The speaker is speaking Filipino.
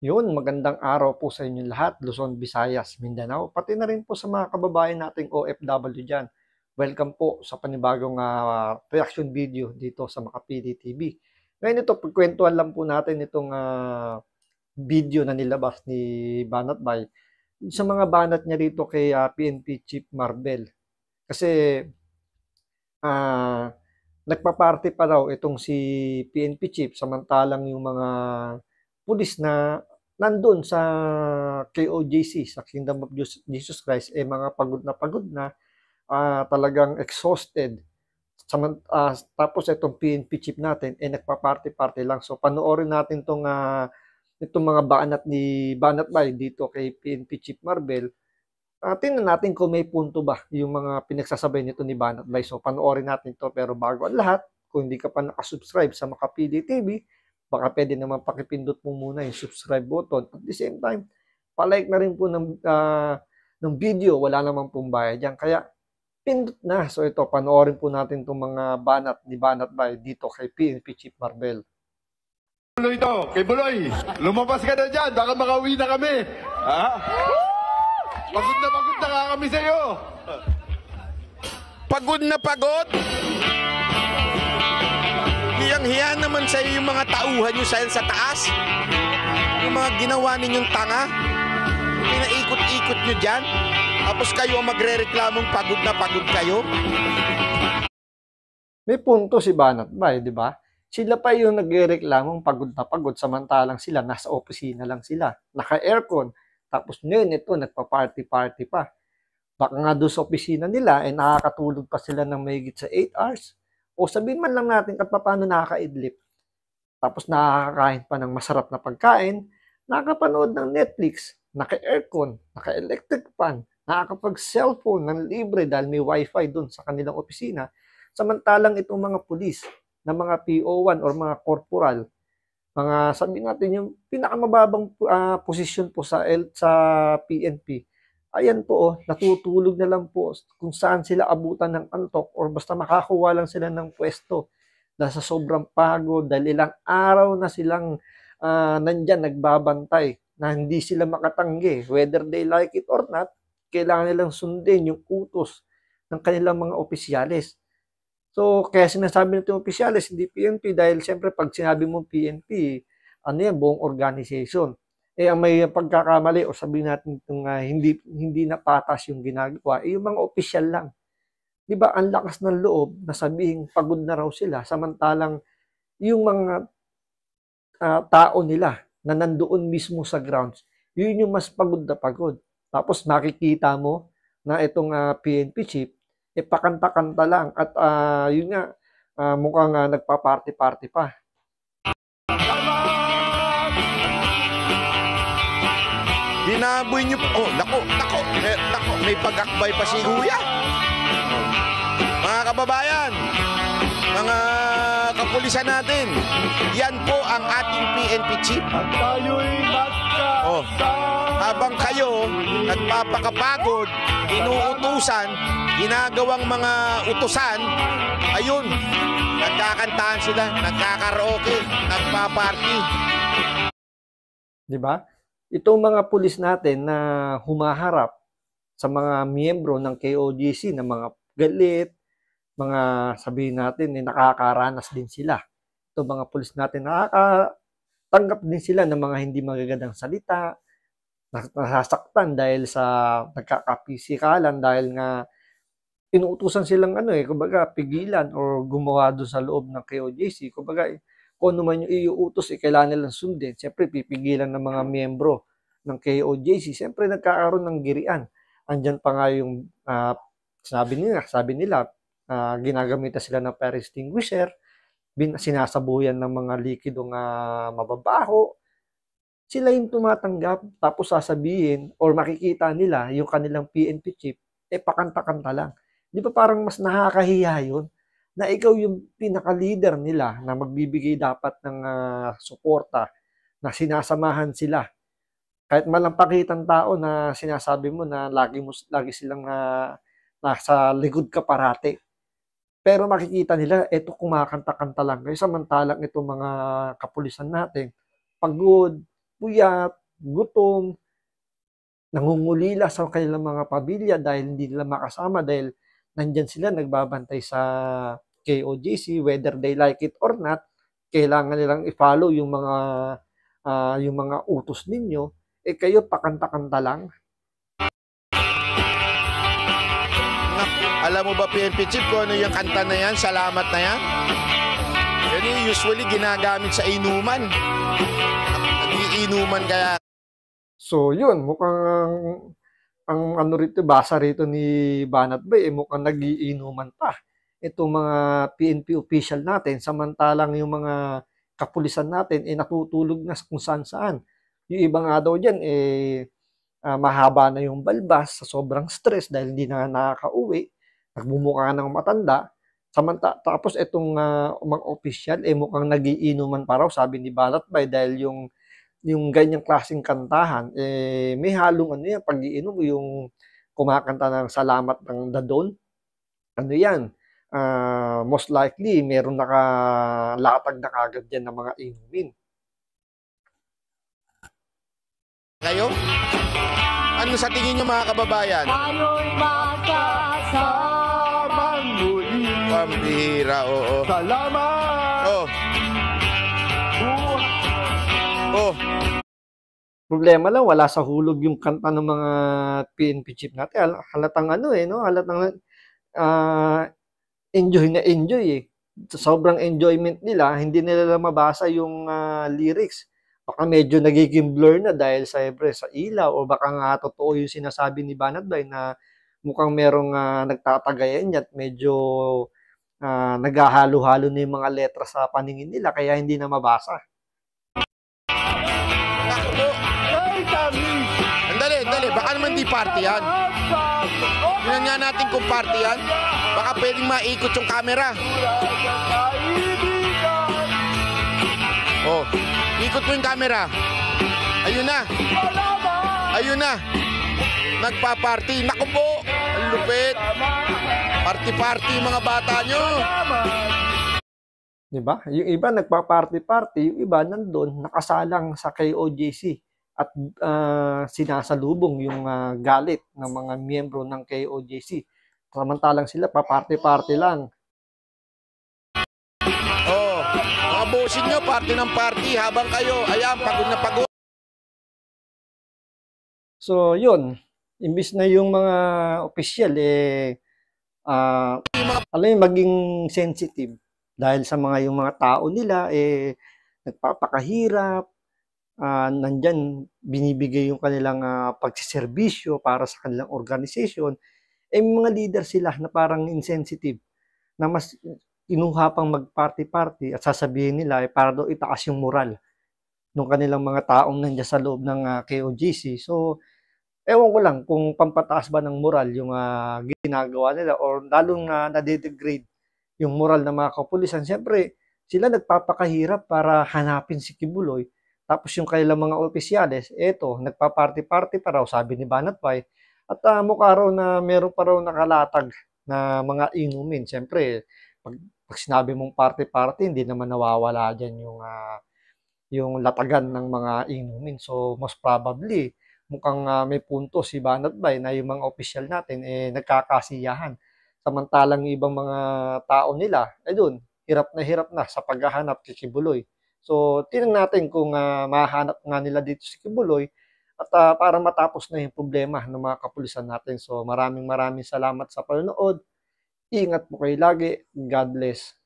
Yun, magandang araw po sa inyong lahat, Luzon, Visayas, Mindanao, pati na rin po sa mga kababayan nating OFW dyan. Welcome po sa panibagong reaction video dito sa Makapili TV. Ngayon ito, pagkwentuhan lang po natin itong video na nilabas ni Banat Bay sa mga banat niya rito kay PNP Chief Marbel. Kasi ah, nagpa-party pa raw itong si PNP Chief samantalang yung mga pulis na nandun sa KOJC, sa Kingdom of Jesus Christ, mga pagod na, talagang exhausted. Tapos itong PNP chief natin, nagpa-party-party lang. So panoorin natin itong mga banat ni Banat Bay dito kay PNP Chief Marbel. Tingnan natin kung may punto ba yung mga pinagsasabay nito ni Banat Bay. So panoorin natin to, pero bago ang lahat, kung hindi ka pa nakasubscribe sa Makapili TV, baka pwede naman pakipindot mo muna yung subscribe button. At the same time, palike na rin po ng video. Wala naman pong bayad yan. Kaya pindot na. So ito, panoorin po natin itong mga banat ni Banat Bay dito kay PNP Chief Marbel. Buloy to, kay Buloy, lumabas ka na dyan, baka makauwi na kami. Ha? Pagod na nga kami sa'yo. Pagod na pagod? Hiyang-hiya naman sa'yo yung mga tauhan nyo sa taas. Yung mga ginawa ninyong tanga. Pinaikot-ikot nyo dyan. Tapos kayo ang magre-reklamong pagod na pagod kayo. May punto si Banat Bay, di ba? Sila pa yung nagre-reklamong pagod na pagod samantalang sila nasa opisina lang sila. Naka-aircon. Tapos ngayon ito, nagpa-party-party pa. Baka nga doon sa opisina nila, nakakatulog pa sila ng mahigit sa 8 hours. O sabihin man lang natin kung paano nakakaidlip. Tapos nakakakain pa ng masarap na pagkain, nakakapanood ng Netflix, naka-aircon, naka-electric fan, nakakapag-cellphone ng libre dahil may wifi doon sa kanilang opisina. Samantalang itong mga pulis na mga PO1 or mga corporal, mga sabihin natin yung pinakamababang posisyon po sa PNP, ayan po, natutulog na lang po kung saan sila abutan ng antok or basta makakuha lang sila ng pwesto dahil sa sobrang pagod, dahil ilang araw na silang nandyan nagbabantay na hindi sila makatanggi. Whether they like it or not, kailangan nilang sundin yung utos ng kanilang mga opisyales. So, kaya sinasabi nito yung opisyales, hindi PNP, dahil siyempre pag sinabi mo PNP, ano yan, buong organization. Ang may pagkakamali o sabihin natin itong hindi na patas yung ginagawa, yung mga opisyal lang. Di ba, ang lakas ng loob na sabihin pagod na raw sila, samantalang yung mga tao nila na nandoon mismo sa grounds, yun yung mas pagod na pagod. Tapos makikita mo na itong PNP chief, pakanta-kanta lang at yun nga, mukhang nagpa-party-party pa. Binaboy nyo po. Oh, nako, may pag-akbay pa si Kuya. Mga kababayan, mga kapulisan natin, yan po ang ating PNP chief. At tayo'y Oh, habang kayo nagpapakapagod, inuutusan, ginagawang mga utusan, ayun, nagkakantahan sila, nagkakaraoke, nagpa-party. Di ba? Itong mga pulis natin na humaharap sa mga miyembro ng KOJC na mga galit, mga sabihin natin, nakakaranas din sila. Itong mga pulis natin, nakakatanggap din sila ng mga hindi magagandang salita, nasasaktan dahil sa nagkakapisikalan, dahil nga inuutusan silang kumbaga pigilan or gumawa doon sa loob ng KOJC. Kumbaga, kung ano man yung iuutos, kailangan nilang sundin. Siyempre, pipigilan ng mga miyembro ng KOJC. Siyempre, nagkakaroon ng girian. Andyan pa nga yung sabi nila, ginagamitan sila ng fire extinguisher, sinasabuyan ng mga likidong mababaho. Sila yung tumatanggap, tapos sasabihin or makikita nila yung kanilang PNP chief, pakanta-kanta lang. Di ba parang mas nakakahiya yun? Na ikaw yung pinaka-leader nila na magbibigay dapat ng suporta, na sinasamahan sila. Kahit malampakitang tao na sinasabi mo na lagi silang nasa likod ka parate. Pero makikita nila, eto kumakanta-kanta lang. Kaya samantalang itong mga kapulisan natin, pagod, puyat, gutom, nangungulila sa kanilang mga pamilya dahil hindi nila makasama dahil nandyan sila nagbabantay sa KOJC, whether they like it or not, kailangan nilang i-follow yung mga utos ninyo, kayo pakanta-kanta lang. Alam mo ba, PNP Chief, kung ano yung kanta na yan, salamat na yan? Yan yung usually ginagamit sa inuman. Nag-iinuman kaya. So yun, mukhang ang ano rito, basa rito ni Banat Bay, mukhang nagiinuman pa itong mga PNP official natin, samantalang yung mga kapulisan natin natutulog na kung saan-saan. Yung iba nga daw dyan, mahaba na yung balbas sa sobrang stress dahil hindi na nakakauwi, nagmumukha ng matanda. Tapos itong mga official, mukhang nagiinuman pa raw, sabi ni Banat Bay, dahil yung ganyang klaseng kantahan, may halong ano yan, pag-iinom, yung kumakanta ng salamat ng dadon. Ano yan? Most likely, meron nakalatag na kagad yan ng mga inumin. Kayo? Ano sa tingin nyo, mga kababayan? Tayo'y magkasamang muli. Pambihira, oo. Salamat! Oh. Oh. Problema lang, wala sa hulog yung kanta ng mga PNP chief natin. Halatang ano no? Halatang enjoy na enjoy Sobrang enjoyment nila, hindi nila mabasa yung lyrics. Baka medyo nagiging blur na dahil siyempre sa ilaw, o baka nga totoo yung sinasabi ni Banat Bay na mukhang merong nagtatagayan at medyo naghahalo-halo na yung mga letra sa paningin nila kaya hindi na mabasa. Andali, baka naman di party yan. Tingnan nga natin kung party yan. Baka pwedeng maikot yung camera. Oh, ikot mo yung camera. Ayun na. Ayun na. Nagpa-party. Naku po, ang lupit. Party-party mga bata nyo. Diba? Yung iba nagpa-party-party, yung iba nandun nakasalang sa KOJC at sinasalubong yung galit ng mga miyembro ng KOJC. Samantalang sila pa-party-party lang. Oh, mga bossing nyo, party ng party habang kayo, ayan, pagod na pagod. So, yun. Imbis na yung mga opisyal, alam yung maging sensitive dahil sa yung mga tao nila, nagpapakahirap, nandyan, binibigay yung kanilang pagsiservisyo para sa kanilang organization, may mga leader sila na parang insensitive, na mas kinuha pang mag-party-party at sasabihin nila para daw itaas yung moral ng kanilang mga taong nandiyan sa loob ng KOJC. So, ewan ko lang kung pampataas ba ng moral yung ginagawa nila or lalong nade-degrade yung moral ng mga kapulisan. Siyempre, sila nagpapakahirap para hanapin si Kibuloy. Tapos yung kailang mga opisyales, nagpa-party-party pa raw, sabi ni Banat Bay. At mukha raw na meron pa raw nakalatag na mga inumin. Siyempre, pag sinabi mong party-party, hindi naman nawawala dyan yung latagan ng mga inumin. So, most probably, mukhang may punto si Banat Bay na yung mga opisyal natin nagkakasiyahan. Samantalang ibang mga tao nila, dun, hirap na sa paghahanap kay Kibuloy. So, tingnan natin kung mahanap nga nila dito si Kibuloy at para matapos na yung problema ng mga kapulisan natin. So, maraming salamat sa panonood. Ingat po kayo lagi. God bless.